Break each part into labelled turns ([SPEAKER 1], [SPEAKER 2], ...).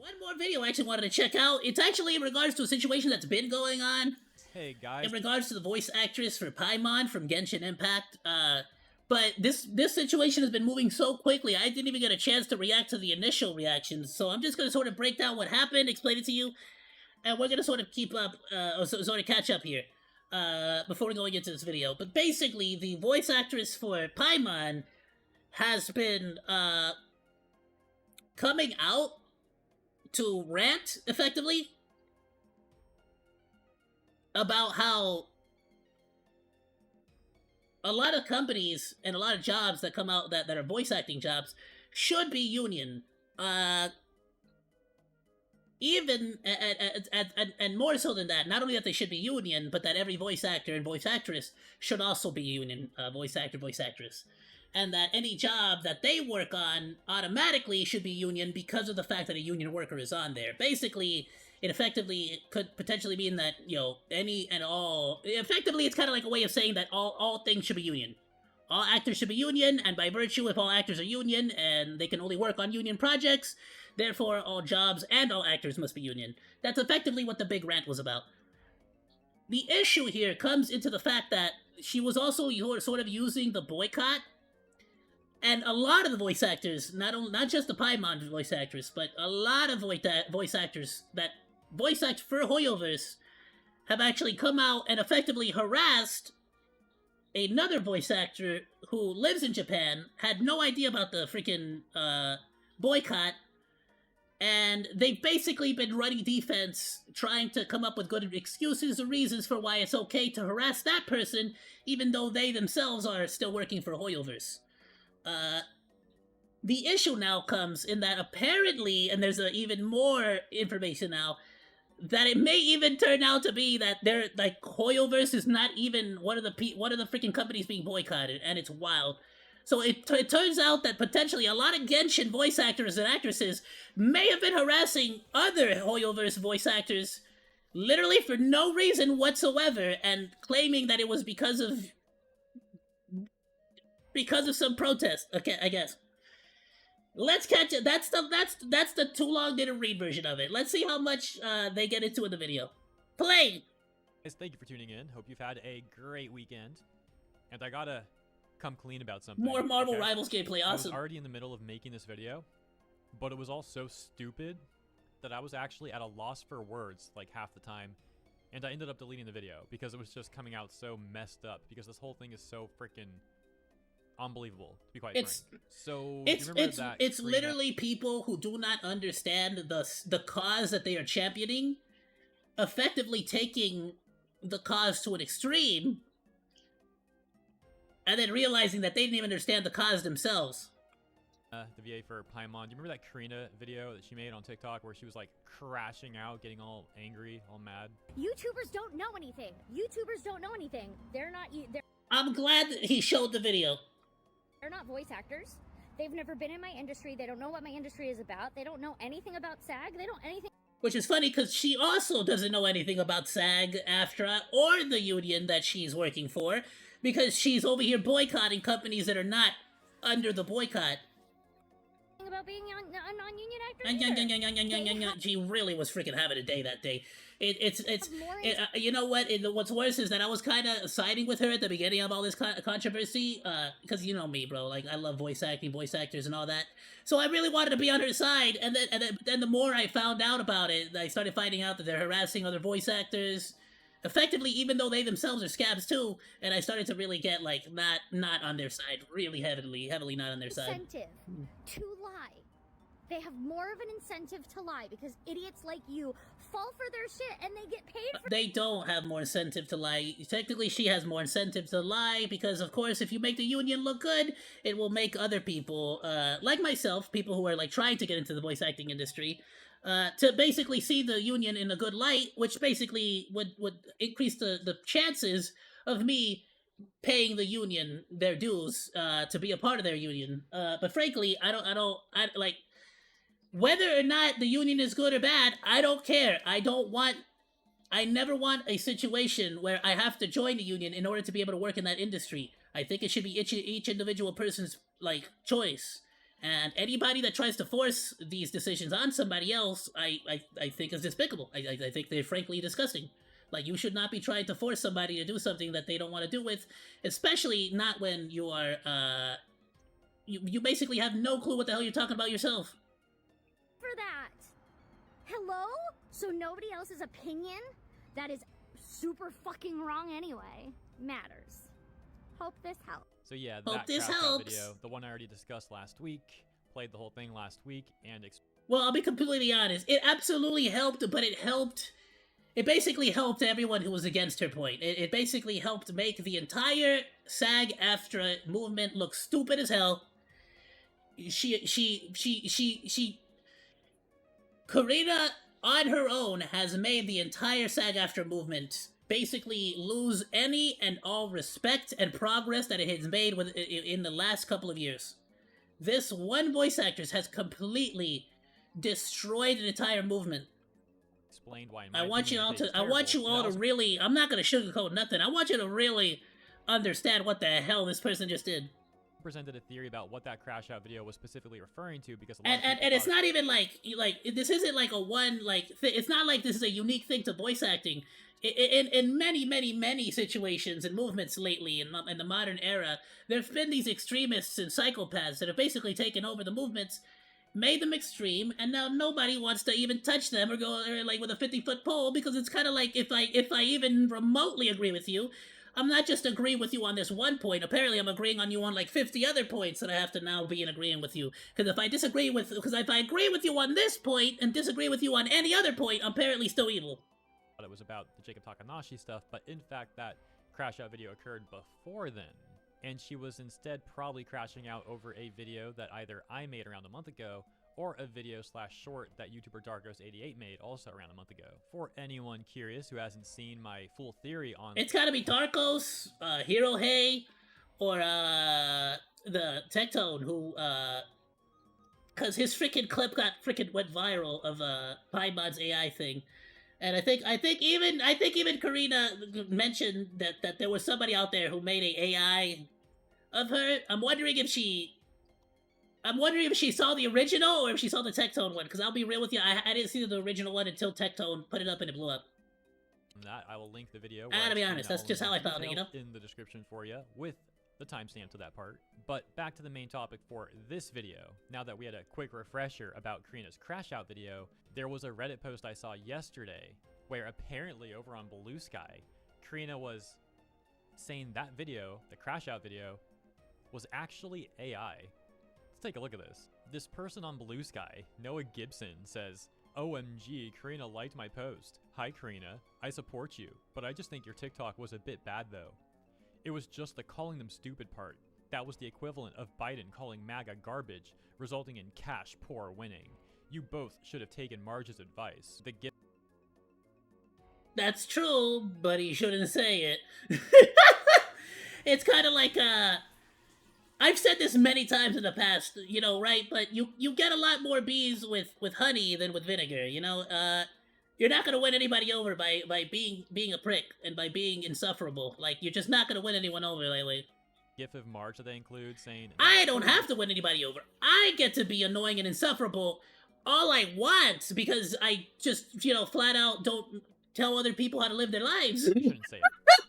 [SPEAKER 1] One more video I actually wanted to check out. It's actually in regards to a situation that's been going on.
[SPEAKER 2] Hey guys.
[SPEAKER 1] In regards to the voice actress for Paimon from Genshin Impact. But this situation has been moving so quickly, I didn't even get a chance to react to the initial reactions. So I'm just going to sort of break down what happened, explain it to you, and we're going to sort of keep up, or sort of catch up here before going into this video. But basically, the voice actress for Paimon has been coming out to rant, effectively, about how a lot of companies and a lot of jobs that come out that are voice acting jobs should be union. Even and more so than that, not only that they should be union, but that every voice actor and voice actress should also be union, voice actor, voice actress. And that any job that they work on automatically should be union because of the fact that a union worker is on there. Basically, it effectively could potentially mean that, you know, any and all... Effectively, it's kind of like a way of saying that all things should be union. All actors should be union, and by virtue, if all actors are union, and they can only work on union projects, therefore all jobs and all actors must be union. That's effectively what the big rant was about. The issue here comes into the fact that she was also sort of using the boycott. And a lot of the voice actors, not just the Paimon voice actress, but a lot of voice actors that voice act for Hoyoverse have actually come out and effectively harassed another voice actor who lives in Japan, had no idea about the freaking boycott, and they've basically been running defense, trying to come up with good excuses or reasons for why it's okay to harass that person, even though they themselves are still working for Hoyoverse. The issue now comes in that apparently, and there's even more information now, that it may even turn out to be that they're like Hoyoverse is not even one of the freaking companies being boycotted, and it's wild. So it turns out that potentially a lot of Genshin voice actors and actresses may have been harassing other Hoyoverse voice actors literally for no reason whatsoever, and claiming that it was because of some protest. Okay, I guess. Let's catch it. That's the too long didn't read version of it. Let's see how much they get into in the video. Play!
[SPEAKER 2] Guys, thank you for tuning in. Hope you've had a great weekend. And I gotta come clean about something.
[SPEAKER 1] More Marvel Rivals gameplay, awesome.
[SPEAKER 2] I was already in the middle of making this video, but it was all so stupid that I was actually at a loss for words like half the time. And I ended up deleting the video because it was just coming out so messed up, because this whole thing is so freaking unbelievable, to be quite frank. So
[SPEAKER 1] it's literally people who do not understand the cause that they are championing, effectively taking the cause to an extreme, and then realizing that they didn't even understand the cause themselves.
[SPEAKER 2] The VA for Paimon. Do you remember that Karina video that she made on TikTok where she was like crashing out, getting all angry, all mad?
[SPEAKER 3] YouTubers don't know anything. YouTubers don't know anything. They're not.
[SPEAKER 1] I'm glad that he showed the video.
[SPEAKER 3] They're not voice actors. They've never been in my industry. They don't know what my industry is about. They don't know anything about SAG. They don't anything.
[SPEAKER 1] Which is funny because she also doesn't know anything about SAG, AFTRA, or the union that she's working for, because she's over here boycotting companies that are not under the boycott.
[SPEAKER 3] About being a non-union actor.
[SPEAKER 1] She really was freaking having a day that day. You know what? What's worse is that I was kind of siding with her at the beginning of all this controversy, because you know me, bro. Like, I love voice acting, voice actors, and all that. So I really wanted to be on her side. And then the more I found out about it, I started finding out that they're harassing other voice actors, effectively, even though they themselves are scabs too. And I started to really get like not on their side, really heavily not on their side.
[SPEAKER 3] Incentive to lie. They have more of an incentive to lie because idiots like you fall for their shit and they get paid for.
[SPEAKER 1] They don't have more incentive to lie. Technically, she has more incentive to lie because, of course, if you make the union look good, it will make other people, like myself, people who are like trying to get into the voice acting industry, to basically see the union in a good light, which basically would increase the chances of me paying the union their dues to be a part of their union. But frankly, I like. Whether or not the union is good or bad, I don't care. I never want a situation where I have to join the union in order to be able to work in that industry. I think it should be each individual person's, like, choice. And anybody that tries to force these decisions on somebody else, I think is despicable. I think they're frankly disgusting. Like, you should not be trying to force somebody to do something that they don't want to do with, especially not when you are, you basically have no clue what the hell you're talking about yourself.
[SPEAKER 3] For that. Hello? So nobody else's opinion that is super fucking wrong anyway matters. Hope this helps.
[SPEAKER 2] So yeah,
[SPEAKER 1] Hope
[SPEAKER 2] that
[SPEAKER 1] this
[SPEAKER 2] crash out
[SPEAKER 1] helps.
[SPEAKER 2] video, the one I already discussed last week, played the whole thing last week, and
[SPEAKER 1] Well, I'll be completely honest. It absolutely helped, but it basically helped everyone who was against her point. It basically helped make the entire SAG-AFTRA movement look stupid as hell. Karina, on her own, has made the entire SAG-AFTRA movement basically lose any and all respect and progress that it has made in the last couple of years. This one voice actress has completely destroyed an entire movement.
[SPEAKER 2] explained why.
[SPEAKER 1] I want you all to really, I'm not going to sugarcoat nothing. I want you to really understand what the hell this person just did.
[SPEAKER 2] Presented a theory about what that crash out video was specifically referring to, because
[SPEAKER 1] And it's not even like this isn't like a one it's not like this is a unique thing to voice acting. In many situations and movements lately in the modern era, there've been these extremists and psychopaths that have basically taken over the movements, made them extreme, and now nobody wants to even touch them or go like with a 50-foot pole, because it's kind of like if I even remotely agree with you, I'm not just agreeing with you on this one point. Apparently, I'm agreeing on you on like 50 other points that I have to now be in agreeing with you. Because if I agree with you on this point and disagree with you on any other point, I'm apparently still evil.
[SPEAKER 2] It was about the Jacob Takanashi stuff, but in fact that crash out video occurred before then, and she was instead probably crashing out over a video that either I made around a month ago, or a video / short that YouTuber Darkos88 made also around a month ago. For anyone curious who hasn't seen my full theory on...
[SPEAKER 1] It's gotta be Darkos, Hero Hey, or the Tectone, who cause his freaking clip went viral of Paimon's AI thing. And I think even Karina mentioned that there was somebody out there who made a AI of her. I'm wondering if she saw the original or if she saw the Tectone one. Because I'll be real with you, I didn't see the original one until Tectone put it up and it blew up.
[SPEAKER 2] That I will link the video.
[SPEAKER 1] I gotta be honest, that's just how I found it, you know?
[SPEAKER 2] In the description for you with the timestamp to that part. But back to the main topic for this video. Now that we had a quick refresher about Karina's crash out video, there was a Reddit post I saw yesterday where apparently over on Blue Sky, Karina was saying that video, the crash out video, was actually AI. Let's take a look at this. This person on Blue Sky, Noah Gibson, says, "OMG, Karina liked my post. Hi Karina, I support you, but I just think your TikTok was a bit bad though. It was just the calling them stupid part. That was the equivalent of Biden calling MAGA garbage, resulting in cash poor winning. You both should have taken Marge's advice."
[SPEAKER 1] That's true, but he shouldn't say it. It's kind of like, I've said this many times in the past, you know, right? But you get a lot more bees with honey than with vinegar, you know? You're not gonna win anybody over by being a prick and by being insufferable. Like, you're just not gonna win anyone over lately.
[SPEAKER 2] GIF of Marge that they include saying,
[SPEAKER 1] I don't have to win anybody over. I get to be annoying and insufferable all I want because I just, you know, flat out don't tell other people how to live their lives.
[SPEAKER 2] Shouldn't say it.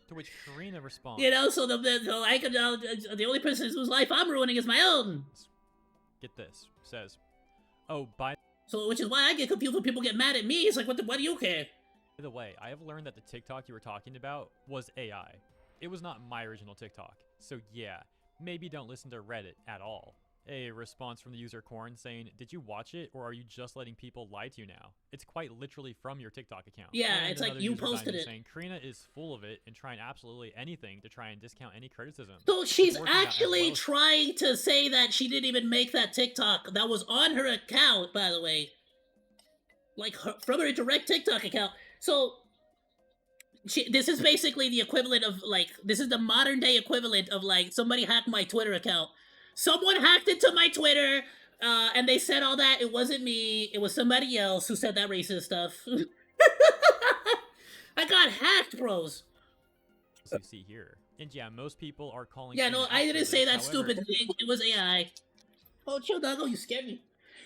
[SPEAKER 2] To which Karina responds,
[SPEAKER 1] You know, so the only person whose life I'm ruining is my own.
[SPEAKER 2] get this, says, "Oh, by
[SPEAKER 1] So, which is why I get confused when people get mad at me. It's like, what do you care?
[SPEAKER 2] the way, I have learned that the TikTok you were talking about was AI. It was not my original TikTok. So yeah, maybe don't listen to Reddit at all." A response from the user Korn saying, "Did you watch it, or are you just letting people lie to you now? It's quite literally from your TikTok account."
[SPEAKER 1] Yeah,
[SPEAKER 2] And
[SPEAKER 1] it's like
[SPEAKER 2] another
[SPEAKER 1] you
[SPEAKER 2] user
[SPEAKER 1] posted
[SPEAKER 2] Diamond
[SPEAKER 1] it.
[SPEAKER 2] saying, "Karina is full of it and trying absolutely anything to try and discount any criticism."
[SPEAKER 1] So she's
[SPEAKER 2] It's working out as
[SPEAKER 1] actually
[SPEAKER 2] well as-
[SPEAKER 1] trying to say that she didn't even make that TikTok. That was on her account, by the way. Like, from her direct TikTok account. So, this is basically the equivalent of, like, this is the modern day equivalent of, like, somebody hacked my Twitter account. Someone hacked into my Twitter, and they said all that. It wasn't me. It was somebody else who said that racist stuff. I got hacked, bros.
[SPEAKER 2] As you see here. And yeah, most people are calling...
[SPEAKER 1] Yeah,
[SPEAKER 2] Karina
[SPEAKER 1] no,
[SPEAKER 2] out
[SPEAKER 1] I
[SPEAKER 2] for
[SPEAKER 1] didn't say
[SPEAKER 2] this.
[SPEAKER 1] that
[SPEAKER 2] However,
[SPEAKER 1] stupid thing. It was AI. Oh, chill, doggo, you scared me.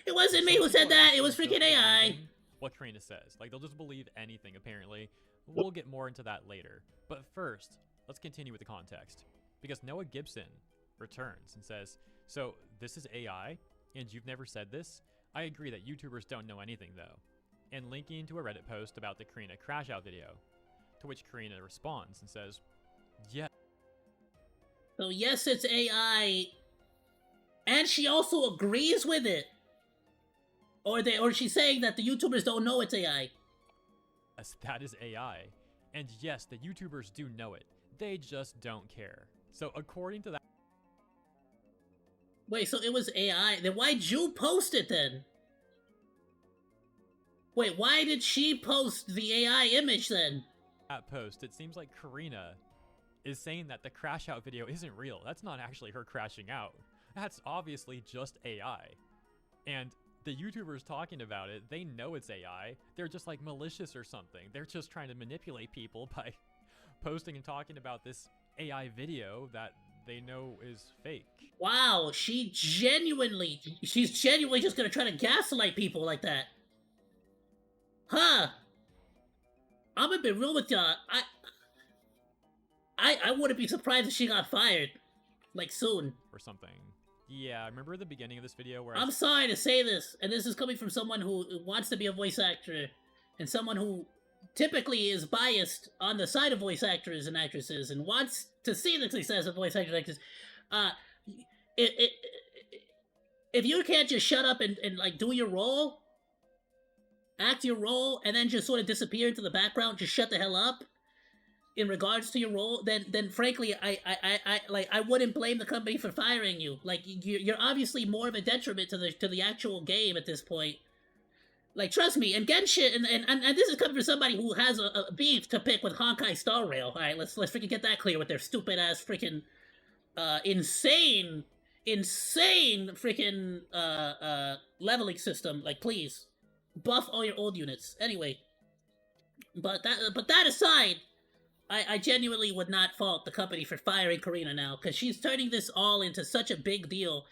[SPEAKER 1] It wasn't me
[SPEAKER 2] Some
[SPEAKER 1] who said
[SPEAKER 2] people are
[SPEAKER 1] that. It
[SPEAKER 2] actually
[SPEAKER 1] was freaking
[SPEAKER 2] just
[SPEAKER 1] AI.
[SPEAKER 2] believing what Karina says. Like, they'll just believe anything, apparently. We'll get more into that later. But first, let's continue with the context. Because Noah Gibson returns and says, so this is AI, and you've never said this? I agree that YouTubers don't know anything, though. And linking to a Reddit post about the Karina crash out video. To which Karina responds and says, yeah.
[SPEAKER 1] So yes, it's AI. And she also agrees with it. Or she's saying that the YouTubers don't know it's AI.
[SPEAKER 2] Yes, that is AI. And yes, the YouTubers do know it. They just don't care. So according to that...
[SPEAKER 1] Wait, so it was AI. Then why'd you post it then? Wait, why did she post the AI image then?
[SPEAKER 2] that post, it seems like Karina is saying that the crash out video isn't real. That's not actually her crashing out. That's obviously just AI. And the YouTubers talking about it, they know it's AI. They're just like malicious or something. They're just trying to manipulate people by posting and talking about this AI video that they know is fake.
[SPEAKER 1] Wow, she's genuinely just gonna try to gaslight people like that. Huh. I'm gonna be real with y'all. I wouldn't be surprised if she got fired. Like, soon.
[SPEAKER 2] Or something. Yeah, remember the beginning of this video where
[SPEAKER 1] I'm sorry to say this, and this is coming from someone who wants to be a voice actor, and someone who typically is biased on the side of voice actors and actresses, and wants to see the success of voice actors and actresses. If you can't just shut up and like do your role, act your role, and then just sort of disappear into the background, just shut the hell up in regards to your role, then frankly, I wouldn't blame the company for firing you. Like, you're obviously more of a detriment to the actual game at this point. Like, trust me, and Genshin, and this is coming from somebody who has a beef to pick with Honkai Star Rail. All right, let's freaking get that clear with their stupid ass freaking insane freaking leveling system. Like, please buff all your old units. Anyway, but that aside, I genuinely would not fault the company for firing Karina now, because she's turning this all into such a big deal,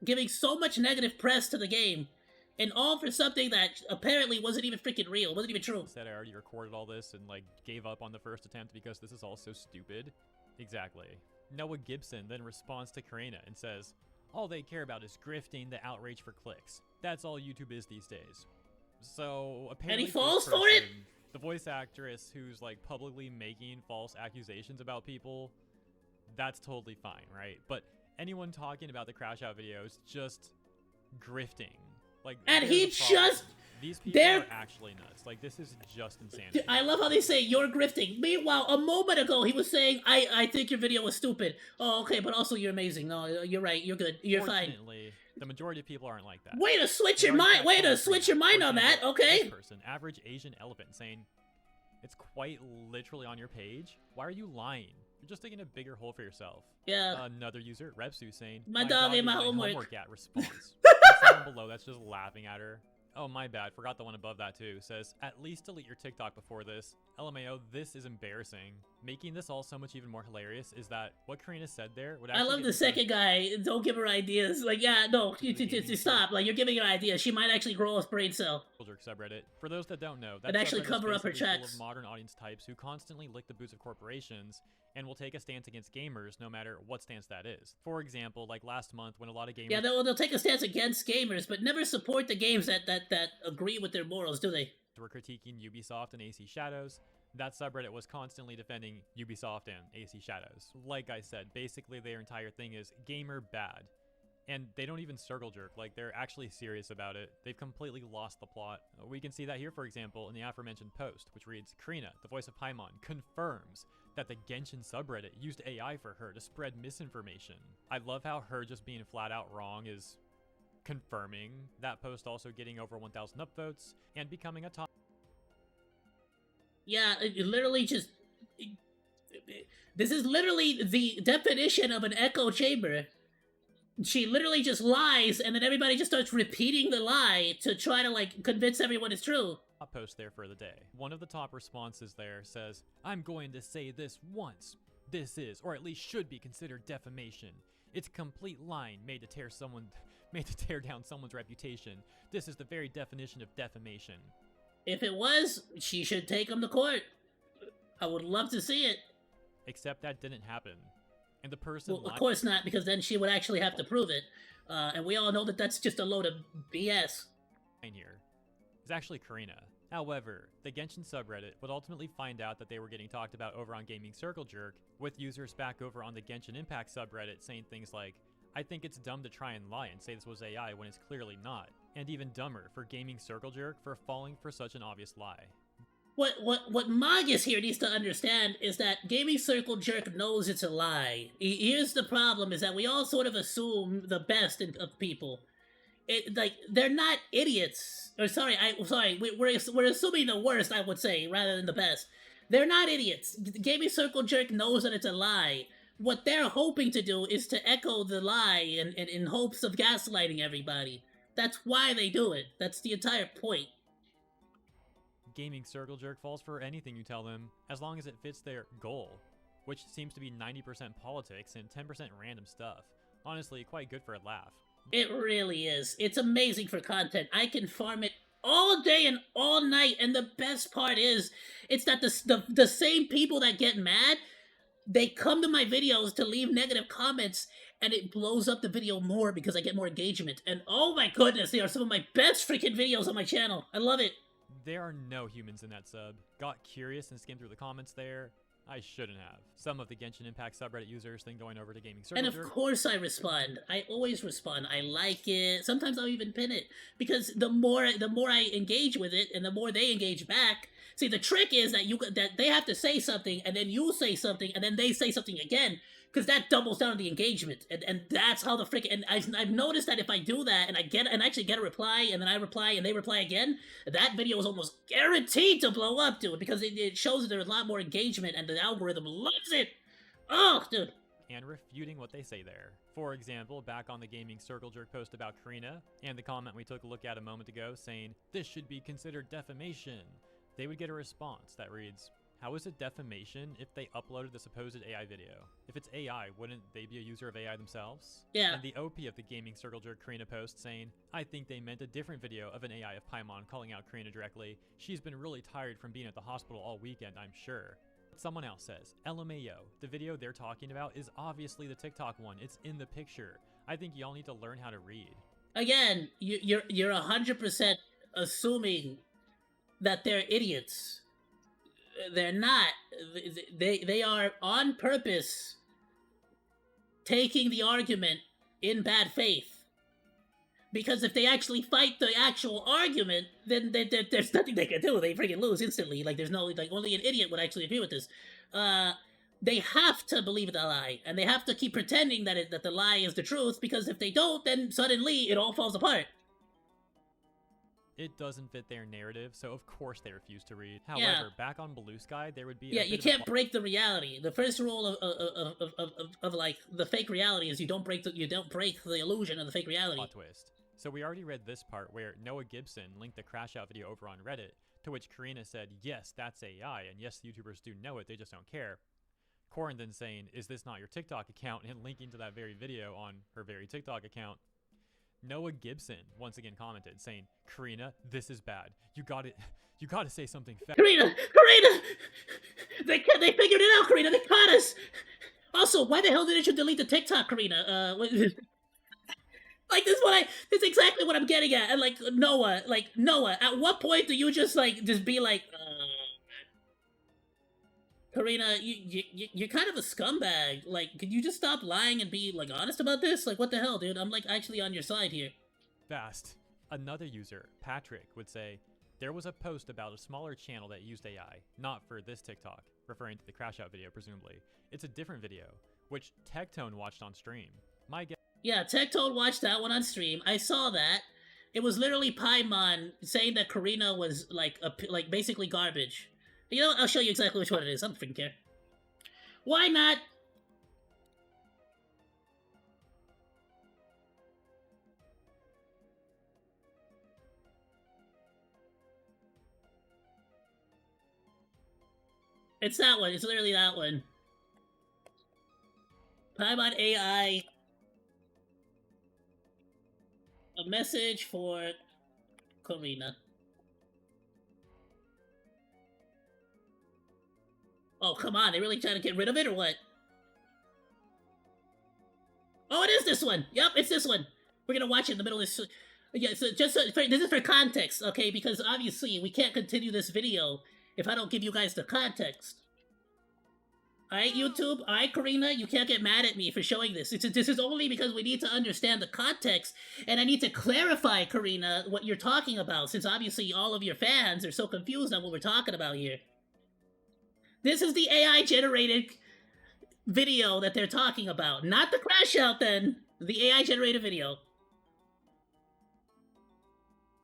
[SPEAKER 1] giving so much negative press to the game, and all for something that apparently wasn't even freaking real, wasn't even true.
[SPEAKER 2] Said I already recorded all this and like gave up on the first attempt because this is all so stupid. Exactly. Noah Gibson then responds to Karina and says, all they care about is grifting the outrage for clicks. That's all YouTube is these days. So apparently,
[SPEAKER 1] and he falls for it?
[SPEAKER 2] The voice actress who's like publicly making false accusations about people, that's totally fine, right? But anyone talking about the crash out video is just grifting. Like,
[SPEAKER 1] and he just...
[SPEAKER 2] These people are actually nuts. Like, this is just insanity.
[SPEAKER 1] I love how they say, you're grifting. Meanwhile, a moment ago, he was saying, I think your video was stupid. Oh, okay, but also you're amazing. No, you're right. You're good. You're fine.
[SPEAKER 2] Fortunately, the majority of people aren't like that.
[SPEAKER 1] Way to switch your mind. Way to switch your mind on that. Okay.
[SPEAKER 2] This person, average Asian elephant, saying, it's quite literally on your page. Why are you lying? You're just digging a bigger hole for yourself.
[SPEAKER 1] Yeah.
[SPEAKER 2] Another user, Repsu, saying,
[SPEAKER 1] my dog ate my homework.
[SPEAKER 2] At response. Someone below that's just laughing at her. Oh, my bad. Forgot the one above that, too. Says, at least delete your TikTok before this. LMAO, this is embarrassing. Making this all so much even more hilarious is that what Karina said there would actually...
[SPEAKER 1] I love the second guy. Don't give her ideas. Like, yeah, no, stop. Like, you're giving her ideas. She might actually grow a brain cell.
[SPEAKER 2] Subreddit. For those that don't know,
[SPEAKER 1] and actually cover up her tracks.
[SPEAKER 2] Full of modern audience types who constantly lick the boots of corporations and will take a stance against gamers no matter what stance that is. For example, like last month when a lot of gamers...
[SPEAKER 1] Yeah, they'll take a stance against gamers, but never support the games that agree with their morals, do they?
[SPEAKER 2] Were critiquing Ubisoft and AC Shadows. That subreddit was constantly defending Ubisoft and AC Shadows. Like I said, basically their entire thing is gamer bad. And they don't even circle jerk, like they're actually serious about it. They've completely lost the plot. We can see that here, for example, in the aforementioned post, which reads, Karina, the voice of Paimon, confirms that the Genshin subreddit used AI for her to spread misinformation. I love how her just being flat out wrong is confirming that post, also getting over 1,000 upvotes and becoming a top.
[SPEAKER 1] Yeah, it literally just... This is literally the definition of an echo chamber. She literally just lies, and then everybody just starts repeating the lie to try to, like, convince everyone it's true.
[SPEAKER 2] Post there for the day. One of the top responses there says, I'm going to say this once. This is, or at least should be, considered defamation. It's a complete line made to tear someone made to tear down someone's reputation. This is the very definition of defamation.
[SPEAKER 1] If it was, she should take him to court. I would love to see it.
[SPEAKER 2] Except that didn't happen. And the person
[SPEAKER 1] Well, of course not, because then she would actually have to prove it. And we all know that that's just a load of BS.
[SPEAKER 2] Here is actually Karina. However, the Genshin subreddit would ultimately find out that they were getting talked about over on Gaming Circle Jerk, with users back over on the Genshin Impact subreddit saying things like, I think it's dumb to try and lie and say this was AI when it's clearly not, and even dumber for Gaming Circle Jerk for falling for such an obvious lie.
[SPEAKER 1] What Magus here needs to understand is that Gaming Circle Jerk knows it's a lie. Here's the problem, is that we all sort of assume the best of people. They're not idiots. Or we're assuming the worst, I would say, rather than the best. They're not idiots. Gaming Circle Jerk knows that it's a lie. What they're hoping to do is to echo the lie in hopes of gaslighting everybody. That's why they do it. That's the entire point.
[SPEAKER 2] Gaming Circle Jerk falls for anything you tell them, as long as it fits their goal, which seems to be 90% politics and 10% random stuff. Honestly, quite good for a laugh.
[SPEAKER 1] It really is. It's amazing for content. I can farm it all day and all night, and the best part is, it's that the same people that get mad, they come to my videos to leave negative comments, and it blows up the video more because I get more engagement. And oh my goodness, they are some of my best freaking videos on my channel. I love it.
[SPEAKER 2] There are no humans in that sub. Got curious and skimmed through the comments there. I shouldn't have. Some of the Genshin Impact subreddit users then going over to Gaming Circle
[SPEAKER 1] And of course I respond. I always respond. I like it. Sometimes I'll even pin it. Because the more I engage with it, and the more they engage back. See, the trick is that they have to say something, and then you say something, and then they say something again. Because that doubles down the engagement, and that's how the freaking. And I've noticed that if I do that and I actually get a reply, and then I reply and they reply again, that video is almost guaranteed to blow up, dude, because it shows that there's a lot more engagement and the algorithm loves it. Oh, dude.
[SPEAKER 2] And refuting what they say there. For example, back on the Gaming Circle Jerk post about Karina, and the comment we took a look at a moment ago saying, this should be considered defamation, they would get a response that reads, how is it defamation if they uploaded the supposed AI video? If it's AI, wouldn't they be a user of AI themselves?
[SPEAKER 1] Yeah.
[SPEAKER 2] And the OP of the Gaming Circle Jerk Karina post saying, I think they meant a different video of an AI of Paimon calling out Karina directly. She's been really tired from being at the hospital all weekend, I'm sure. Someone else says, LMAO, the video they're talking about is obviously the TikTok one. It's in the picture. I think y'all need to learn how to read.
[SPEAKER 1] Again, you're 100% assuming that they're idiots. They're not. They are on purpose taking the argument in bad faith. Because if they actually fight the actual argument, then there's nothing they can do. They freaking lose instantly. Like, there's no, like, only an idiot would actually agree with this. They have to believe the lie, and they have to keep pretending that the lie is the truth, because if they don't, then suddenly it all falls apart.
[SPEAKER 2] It doesn't fit their narrative, so of course they refuse to read. However,
[SPEAKER 1] Yeah.
[SPEAKER 2] Back on Blue Sky, there would be
[SPEAKER 1] Yeah, you can't break the reality. The first rule of like the fake reality is you don't break the illusion of the fake reality.
[SPEAKER 2] Plot twist. So we already read this part where Noah Gibson linked the crash out video over on Reddit, to which Karina said, yes, that's AI, and yes, the YouTubers do know it, they just don't care. Corin then saying, is this not your TikTok account, and linking to that very video on her very TikTok account. Noah Gibson once again commented, saying, Karina, this is bad. You gotta say something fast.
[SPEAKER 1] Karina! They figured it out, Karina! They caught us! Also, why the hell didn't you delete the TikTok, Karina? Like, this is exactly what I'm getting at. And Noah, at what point do you just be like, Karina, you're kind of a scumbag. Like, can you just stop lying and be, honest about this? Like, what the hell, dude? I'm, actually on your side here.
[SPEAKER 2] Fast. Another user, Patrick, would say, there was a post about a smaller channel that used AI, not for this TikTok, referring to the crash out video, presumably. It's a different video, which Tectone watched on stream. My guess.
[SPEAKER 1] Yeah, Tectone watched that one on stream. I saw that. It was literally Paimon saying that Karina was, basically garbage. You know what? I'll show you exactly which one it is. I don't freaking care. Why not? It's that one. It's literally that one. Paimon AI. A message for Karina. Oh, come on. They really trying to get rid of it or what? Oh, it is this one. Yep, it's this one. We're gonna watch it in the middle of this. Yeah, so just this is for context, okay? Because obviously we can't continue this video if I don't give you guys the context. Alright, YouTube? Alright, Karina? You can't get mad at me for showing this. This is only because we need to understand the context, and I need to clarify, Karina, what you're talking about, since obviously all of your fans are so confused on what we're talking about here. This is the AI-generated video that they're talking about. Not the crash out, then. The AI-generated video.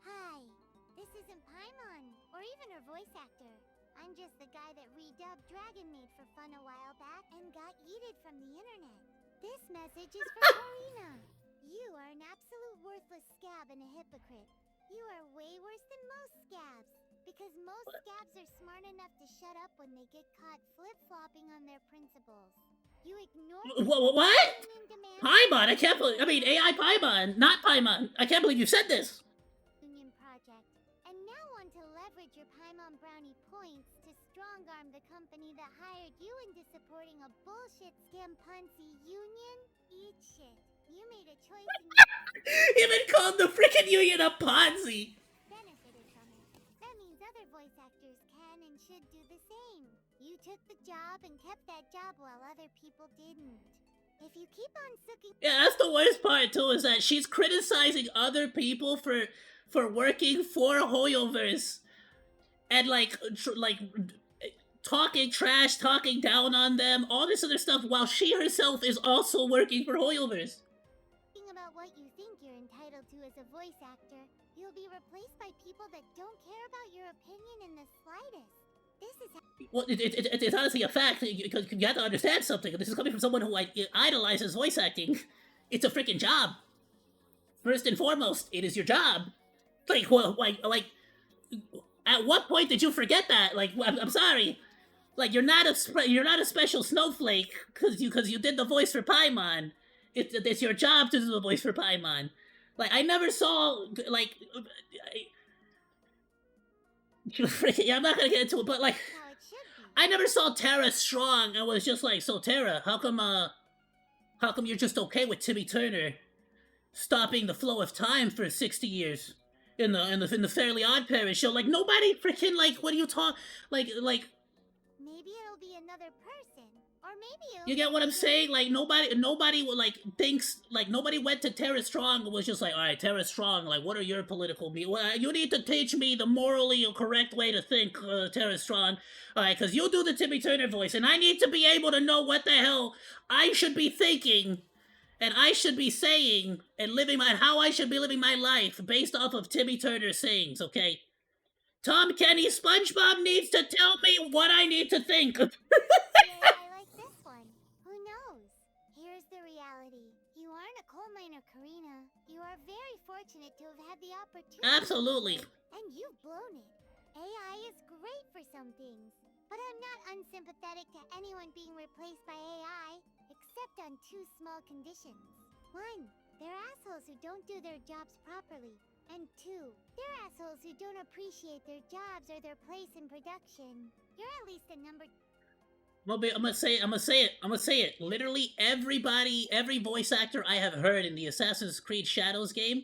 [SPEAKER 3] Hi, this isn't Paimon, or even her voice actor. I'm just the guy that redubbed Dragon Maid for fun a while back and got yeeted from the internet. This message is for Karina. You are an absolute worthless scab and a hypocrite. You are way worse than most scabs, because most scabs are smart enough to shut up when they get caught flip-flopping on their principles. You ignore
[SPEAKER 1] What? Paimon, I can't believe. I mean, AI Paimon, not Paimon. I can't believe you said this.
[SPEAKER 3] Union project, and now want to leverage your Paimon brownie points to strong-arm the company that hired you into supporting a bullshit scampuncy union? Eat shit. You made a choice and you
[SPEAKER 1] Even called the freaking union a Ponzi.
[SPEAKER 3] benefited from it. That means other voice actors can and should do the same. You took the job and kept that job while other people didn't. If you keep on sucking...
[SPEAKER 1] Yeah, that's the worst part too, is that she's criticizing other people for working for Hoyoverse and talking trash, talking down on them, all this other stuff, while she herself is also working for Hoyoverse.
[SPEAKER 3] about what you think you're entitled to as a voice actor, you'll be replaced by people that don't care about your opinion in the slightest. This is how...
[SPEAKER 1] Well, it's honestly a fact, because you have to understand something. This is coming from someone who idolizes voice acting. It's a freaking job. First and foremost, it is your job. Like, at what point did you forget that? Like, I'm sorry. Like, you're not a special snowflake because you did the voice for Paimon. It's your job to do the voice for Paimon. Like, I never saw, like... yeah, I'm not gonna get into it, but, like...
[SPEAKER 3] how it should be.
[SPEAKER 1] I never saw Tara strong and was just like, so Tara, how come you're just okay with Timmy Turner stopping the flow of time for 60 years in the Fairly Odd Parents show? Like, nobody freaking, like, what do you talk, like...
[SPEAKER 3] Maybe it'll be another person, or maybe it'll...
[SPEAKER 1] You get what I'm saying? Like, nobody like thinks, like, nobody went to Tara Strong and was just like, alright, Tara Strong, like, what are your political you need to teach me the morally correct way to think, Tara Strong. Alright, because you do the Timmy Turner voice, and I need to be able to know what the hell I should be thinking, and I should be saying, and how I should be living my life based off of Timmy Turner's sayings, okay? Tom Kenny, SpongeBob needs to tell me what I need to think.
[SPEAKER 3] Yeah, I like this one. Who knows? Here's the reality. You aren't a coal miner, Karina. You are very fortunate to have had the opportunity.
[SPEAKER 1] Absolutely.
[SPEAKER 3] And you've blown it. AI is great for some things, but I'm not unsympathetic to anyone being replaced by AI, except on two small conditions. One, they're assholes who don't do their jobs properly. And two, they're assholes who don't appreciate their jobs or their place in production. You're at least a number...
[SPEAKER 1] I'm gonna say it. Literally every voice actor I have heard in the Assassin's Creed Shadows game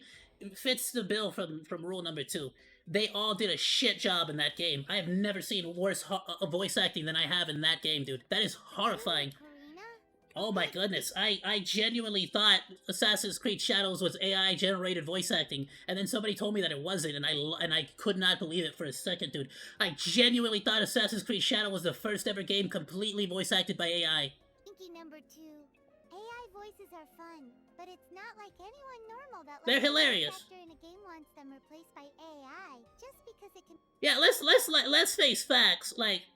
[SPEAKER 1] fits the bill from rule number 2. They all did a shit job in that game. I have never seen worse voice acting than I have in that game, dude. That is horrifying.
[SPEAKER 3] Karina?
[SPEAKER 1] Oh my goodness, I genuinely thought Assassin's Creed Shadows was AI-generated voice acting, and then somebody told me that it wasn't, and I could not believe it for a second, dude. I genuinely thought Assassin's Creed Shadow was the first ever game completely voice-acted by AI.
[SPEAKER 3] Thinking number 2. AI voices are fun, but it's not like anyone normal that
[SPEAKER 1] They're
[SPEAKER 3] lets a voice
[SPEAKER 1] hilarious.
[SPEAKER 3] actor in a game wants them replaced by AI just because it can...
[SPEAKER 1] Yeah, let's face facts. Like,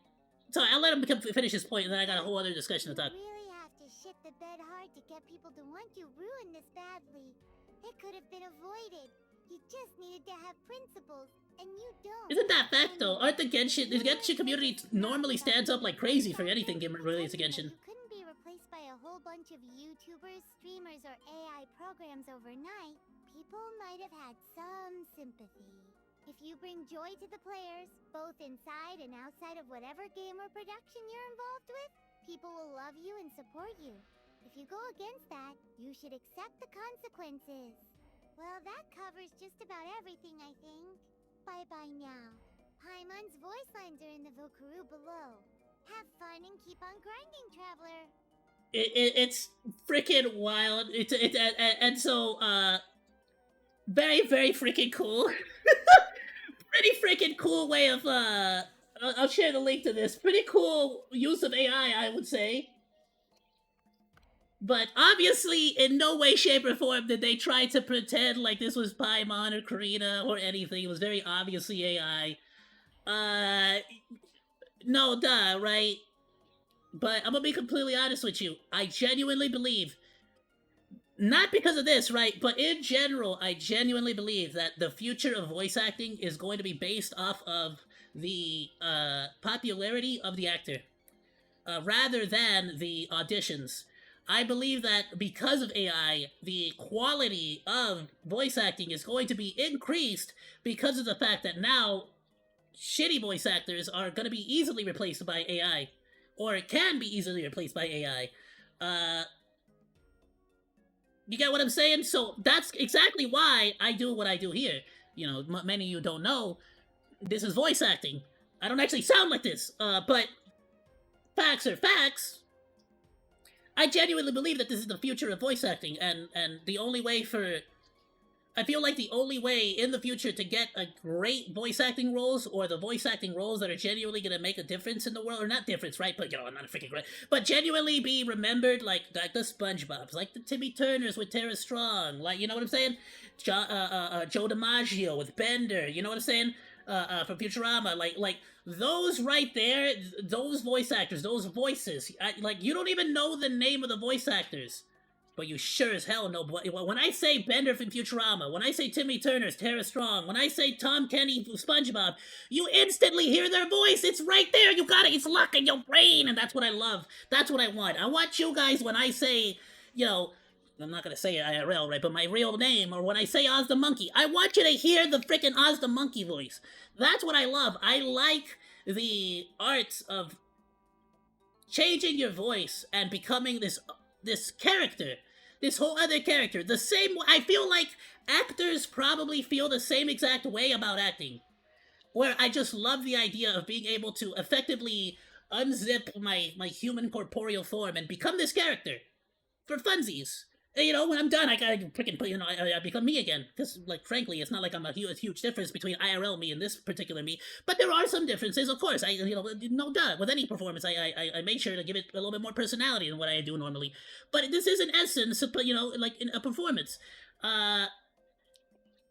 [SPEAKER 1] so I'll let him finish his point, and then I got a whole other discussion to talk.
[SPEAKER 3] You really have to shit the bed hard to get people to want you ruin this badly. It could have been avoided. You just needed to have principles, and you don't.
[SPEAKER 1] Isn't that fact though? Aren't the Genshin community normally stands up like crazy for anything related to Genshin?
[SPEAKER 3] You couldn't be replaced by a whole bunch of YouTubers, streamers, or AI programs overnight. people might have had some sympathy. If you bring joy to the players, both inside and outside of whatever game or production you're involved with, people will love you and support you. If you go against that, you should accept the consequences. Well, that covers just about everything, I think. Bye-bye now. Paimon's voice lines are in the Vokaroo below. Have fun and keep on grinding, Traveler.
[SPEAKER 1] It's freaking wild. And so very very freaking cool. Pretty freaking cool way of I'll share the link to this. Pretty cool use of AI, I would say. But obviously, in no way, shape, or form did they try to pretend like this was Paimon or Karina or anything. It was very obviously AI. No, duh, right? But I'm gonna be completely honest with you. I genuinely believe, not because of this, right? But in general, I genuinely believe that the future of voice acting is going to be based off of the popularity of the actor, rather than the auditions. I believe that because of AI, the quality of voice acting is going to be increased because of the fact that now shitty voice actors are going to be easily replaced by AI, or it can be easily replaced by AI. You get what I'm saying? So that's exactly why I do what I do here. You know, many of you don't know, this is voice acting. I don't actually sound like this, but facts are facts. I genuinely believe that this is the future of voice acting, and the only way for... I feel like the only way in the future to get a great voice acting roles, or the voice acting roles that are genuinely going to make a difference in the world, or not difference, right? But, you know, I'm not a freaking great... But genuinely be remembered like the SpongeBobs, like the Timmy Turners with Tara Strong, like, you know what I'm saying? Joe DiMaggio with Bender, you know what I'm saying? From Futurama, like those right there, those voice actors, those voices, like, you don't even know the name of the voice actors, but you sure as hell know. When I say Bender from Futurama, when I say Timmy Turner's Tara Strong, when I say Tom Kenny from SpongeBob, you instantly hear their voice. It's right there. You got it. It's locked in your brain, and that's what I love. That's what I want. I want you guys, when I say, you know, I'm not gonna say IRL, right? But my real name, or when I say OzDaMonke, I want you to hear the freaking OzDaMonke voice. That's what I love. I like the arts of changing your voice and becoming this character, this whole other character. The same. I feel like actors probably feel the same exact way about acting, where I just love the idea of being able to effectively unzip my human corporeal form and become this character for funsies. You know, when I'm done, I gotta freaking put, you know, I become me again. Because, like, frankly, it's not like I'm a huge difference between IRL me and this particular me. But there are some differences, of course. No duh. With any performance, I make sure to give it a little bit more personality than what I do normally. But this is, in essence, you know, like in a performance.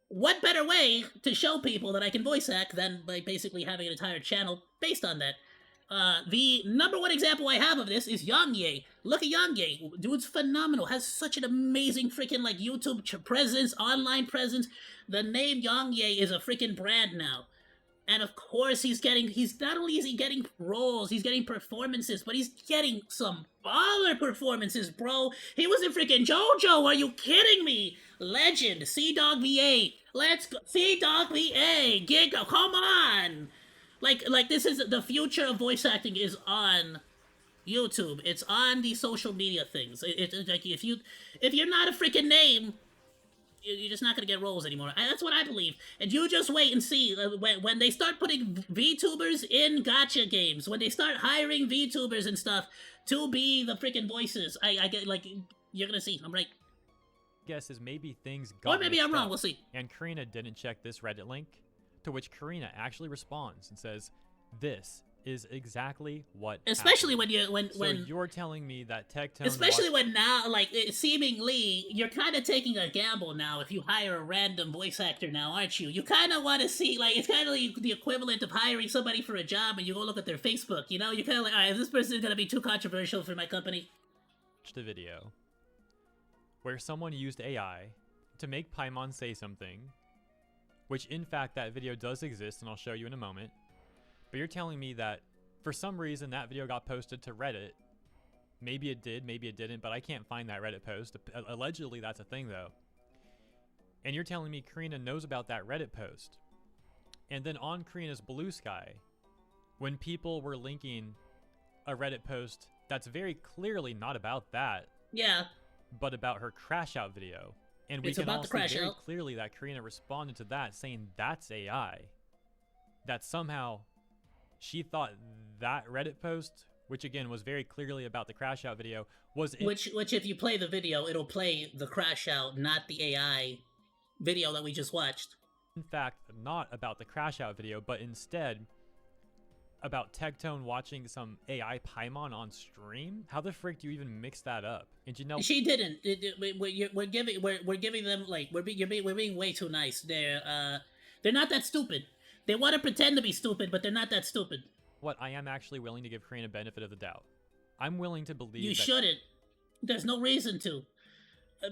[SPEAKER 1] What better way to show people that I can voice act than by basically having an entire channel based on that? The number one example I have of this is Yongye. Look at Yongye. Dude's phenomenal. Has such an amazing freaking, like, YouTube presence, online presence. The name Yongye is a freaking brand now. And of course he's not only is he getting roles, he's getting performances, but he's getting some baller performances, bro. He was in freaking JoJo, are you kidding me? Legend, Sea-Dog VA. Let's go, Sea-Dog VA, Giga, come on! Like this is the future of voice acting is on YouTube. It's on the social media things. It's like if you're not a freaking name, you're just not gonna get roles anymore. That's what I believe. And you just wait and see when they start putting VTubers in gacha games. When they start hiring VTubers and stuff to be the freaking voices. I get, like, you're gonna see. I'm right.
[SPEAKER 2] Guess is maybe things got
[SPEAKER 1] or maybe I'm wrong.
[SPEAKER 2] up,
[SPEAKER 1] We'll see.
[SPEAKER 2] And Karina didn't check this Reddit link. To which Karina actually responds and says, "This is exactly what."
[SPEAKER 1] Especially
[SPEAKER 2] happened.
[SPEAKER 1] when
[SPEAKER 2] So you're telling me that Tectone.
[SPEAKER 1] Especially when now, like, seemingly, you're kind of taking a gamble now if you hire a random voice actor now, aren't you? You kind of want to see, like, it's kind of like the equivalent of hiring somebody for a job and you go look at their Facebook, you know? You're kind of like, alright, is this person going to be too controversial for my company?
[SPEAKER 2] The video where someone used AI to make Paimon say something, which in fact that video does exist and I'll show you in a moment. But you're telling me that for some reason that video got posted to Reddit. Maybe it did, maybe it didn't, but I can't find that Reddit post. Allegedly that's a thing though. And you're telling me Karina knows about that Reddit post. And then on Karina's Blue Sky, when people were linking a Reddit post that's very clearly not about that,
[SPEAKER 1] Yeah.
[SPEAKER 2] but about her crash out video. And we
[SPEAKER 1] It's
[SPEAKER 2] can
[SPEAKER 1] about
[SPEAKER 2] all
[SPEAKER 1] the
[SPEAKER 2] see
[SPEAKER 1] crash
[SPEAKER 2] very
[SPEAKER 1] out.
[SPEAKER 2] clearly that Karina responded to that saying that's AI. That somehow she thought that Reddit post, which again was very clearly about the crash out video, was
[SPEAKER 1] Which if you play the video, it'll play the crash out, not the AI video that we just watched.
[SPEAKER 2] in fact not about the crash out video, but instead about Tectone watching some AI Paimon on stream. How the frick do you even mix that up? And you know,
[SPEAKER 1] She didn't. We're giving them like we're being way too nice. They're not that stupid. They want to pretend to be stupid, but they're not that stupid.
[SPEAKER 2] what, I am actually willing to give Karina benefit of the doubt. I'm willing to believe
[SPEAKER 1] You
[SPEAKER 2] that
[SPEAKER 1] shouldn't. There's no reason to.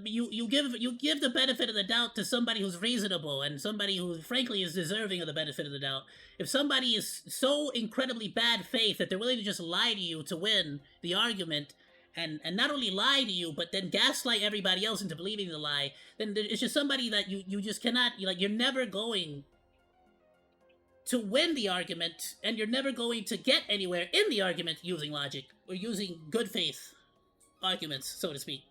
[SPEAKER 1] You give the benefit of the doubt to somebody who's reasonable and somebody who frankly is deserving of the benefit of the doubt. If somebody is so incredibly bad faith that they're willing to just lie to you to win the argument, and not only lie to you but then gaslight everybody else into believing the lie, then it's just somebody that you just cannot, you're never going to win the argument, and you're never going to get anywhere in the argument using logic or using good faith arguments, so to speak.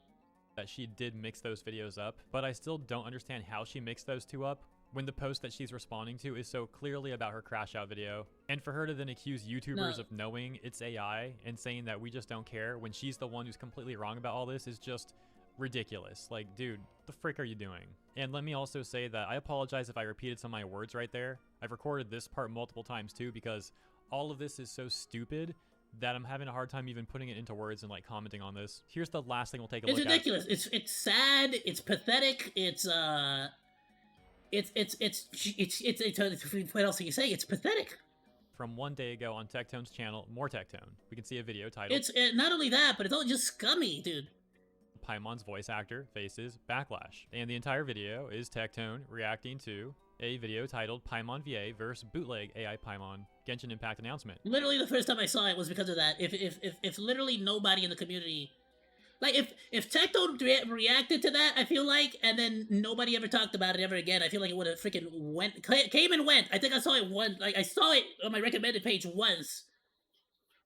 [SPEAKER 2] that she did mix those videos up, but I still don't understand how she mixed those two up when the post that she's responding to is so clearly about her crash out video. And for her to then accuse YouTubers of knowing it's AI and saying that we just don't care when she's the one who's completely wrong about all this is just ridiculous. Like, dude, the frick are you doing? And let me also say that I apologize if I repeated some of my words right there. I've recorded this part multiple times too because all of this is so stupid that I'm having a hard time even putting it into words and like commenting on this. Here's the last thing we'll take a look at.
[SPEAKER 1] It's ridiculous. It's sad. It's pathetic. It's what else can you say? It's pathetic.
[SPEAKER 2] From one day ago on Tectone's channel, more Tectone. We can see a video titled
[SPEAKER 1] It's not only that, but it's all just scummy, dude.
[SPEAKER 2] Paimon's voice actor faces backlash. And the entire video is Tectone reacting to a video titled Paimon VA vs Bootleg AI Paimon Genshin Impact announcement.
[SPEAKER 1] Literally the first time I saw it was because of that. If literally nobody in the community, like if Tectone reacted to that, I feel like, and then nobody ever talked about it ever again, I feel like it would have freaking came and went. I think I saw it once. Like I saw it on my recommended page once,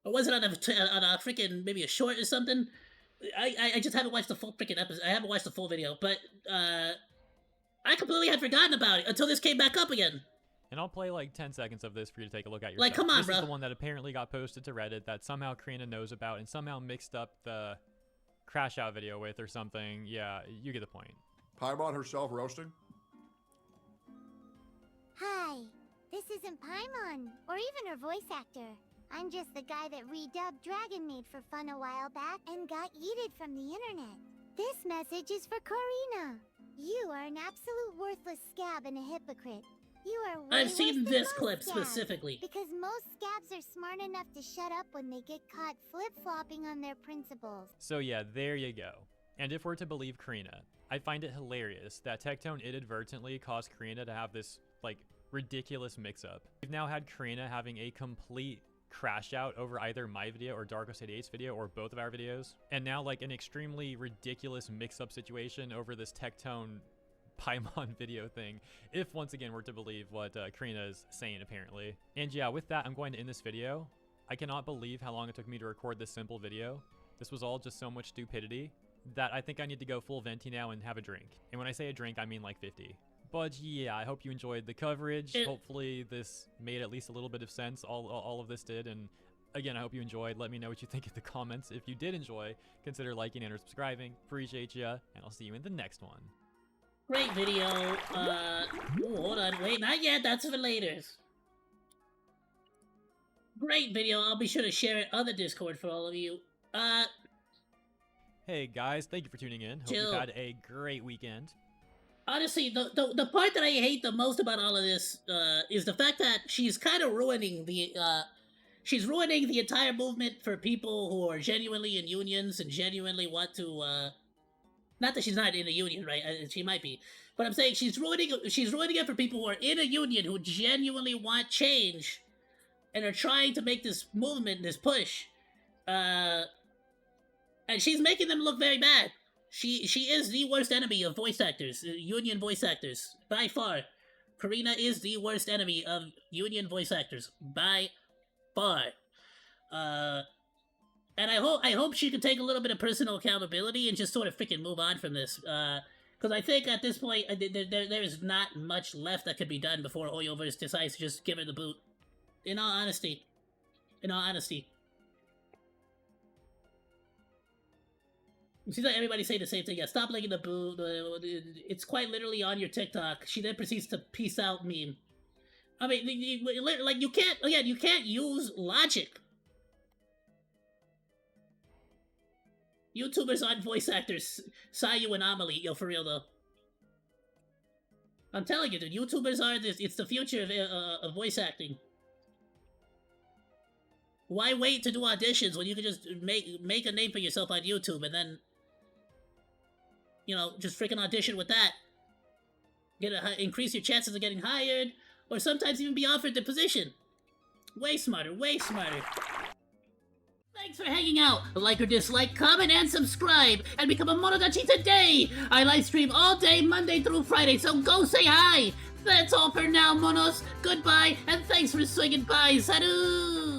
[SPEAKER 1] or was it on a freaking maybe a short or something? I just haven't watched the full freaking episode. I haven't watched the full video, but I completely had forgotten about it until this came back up again.
[SPEAKER 2] And I'll play like 10 seconds of this for you to take a look at yourself.
[SPEAKER 1] Like, come on,
[SPEAKER 2] this
[SPEAKER 1] bro.
[SPEAKER 2] This is the one that apparently got posted to Reddit that somehow Karina knows about and somehow mixed up the crash out video with or something. Yeah, you get the point.
[SPEAKER 4] Paimon herself roasting?
[SPEAKER 3] Hi, this isn't Paimon, or even her voice actor. I'm just the guy that redubbed Dragon Maid for fun a while back and got yeeted from the internet. This message is for Karina. You are an absolute worthless scab and a hypocrite. You are way
[SPEAKER 1] I've seen
[SPEAKER 3] worse than
[SPEAKER 1] this
[SPEAKER 3] most
[SPEAKER 1] clip
[SPEAKER 3] scabs,
[SPEAKER 1] specifically.
[SPEAKER 3] because most scabs are smart enough to shut up when they get caught flip-flopping on their principles.
[SPEAKER 2] So yeah, there you go. And if we're to believe Karina, I find it hilarious that Tectone inadvertently caused Karina to have this, like, ridiculous mix-up. We've now had Karina having a complete crash out over either my video or Darko88's video or both of our videos. And now, like, an extremely ridiculous mix-up situation over this Tectone Paimon video thing, if once again we're to believe what Karina is saying apparently. And yeah, with that, I'm going to end this video. I cannot believe how long it took me to record this simple video. This was all just so much stupidity that I think I need to go full venti now and have a drink. And when I say a drink, I mean like 50. But yeah, I hope you enjoyed the coverage. Hopefully this made at least a little bit of sense. All of this did. And again, I hope you enjoyed. Let me know what you think in the comments. If you did enjoy, consider liking and or subscribing. Appreciate ya, and I'll see you in the next one.
[SPEAKER 1] Great video. Ooh, hold on. Wait, not yet. That's for later. Great video. I'll be sure to share it on the Discord for all of you.
[SPEAKER 2] Hey guys, thank you for tuning in. Hope
[SPEAKER 1] Chill.
[SPEAKER 2] you've had a great weekend.
[SPEAKER 1] Honestly, the part that I hate the most about all of this is the fact that she's kind of ruining the she's ruining the entire movement for people who are genuinely in unions and genuinely want to not that she's not in a union, right? She might be, but I'm saying she's ruining it for people who are in a union who genuinely want change and are trying to make this movement, this push, and she's making them look very bad. She is the worst enemy of voice actors, union voice actors, by far. Karina is the worst enemy of union voice actors, by far. And I hope she can take a little bit of personal accountability and just sort of freaking move on from this. Because I think at this point, there's not much left that could be done before Oyoverse decides to just give her the boot. In all honesty. In all honesty. It seems like everybody say the same thing. Yeah, stop licking the boot. It's quite literally on your TikTok. She then proceeds to peace out meme. I mean, like, you can't use logic. YouTubers aren't voice actors. Ayoo and Amelie, yo, for real though. I'm telling you, dude, YouTubers are this. It's the future of voice acting. Why wait to do auditions when you can just make a name for yourself on YouTube and then, you know, just freaking audition with that? Increase your chances of getting hired, or sometimes even be offered the position. Way smarter, way smarter. Thanks for hanging out. Like or dislike, comment, and subscribe, and become a Monodachi today! I live stream all day, Monday through Friday, so go say hi! That's all for now, Monos. Goodbye, and thanks for swinging by. Salut!